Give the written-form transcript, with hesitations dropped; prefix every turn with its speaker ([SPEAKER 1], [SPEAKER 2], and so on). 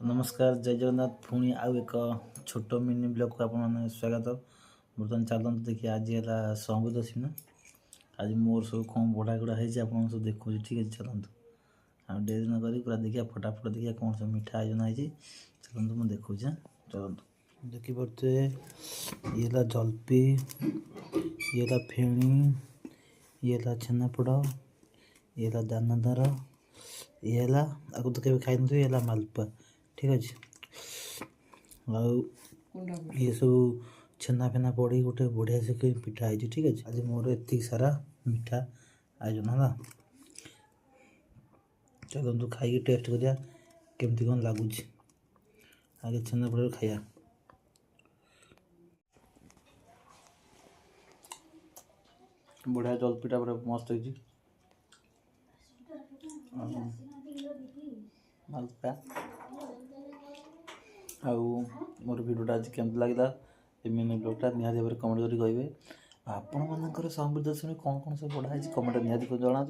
[SPEAKER 1] नमस्कार जय जगन्नाथ पुणी आउ एक छोट मिनी ब्लॉग को आपने स्वागत। बर्तमान चलते देखिए आज है संबुद दशमी आज मोर सब कौन बड़ा गुड़ा है सब देखो ठीक है। चलते आम डेरी न करी पूरा देखिए फटाफट देखिए कौन सब मिठा आयोजन है। चलते मुझे देखो चलते देखी पारे ये जलपी ये फेणी ये छेनापोड़ ये दानादार ये आपको तो केवे खाई थे ये मालपुआ ठीक अच्छे। ये सब छेना फेना पड़ी गोटे बढ़िया से पिठा है ठीक अच्छे। आज मोर एति सारा मिठा आयोजन है। चलते खाई टेस्ट करिया केमती कौन लगुच। आगे छेनापोड़ खाया बढ़िया जलपीटा पूरा मस्त है मालपुआ आउ मोर भिडियोटा आज केमती लगे मिनी ब्लॉगटा निहाती भाव कमेंट कर कहे। आपण मानकर समृद्ध दशमी कौन कौन सब बढ़ा है कमेंट निहाती जना।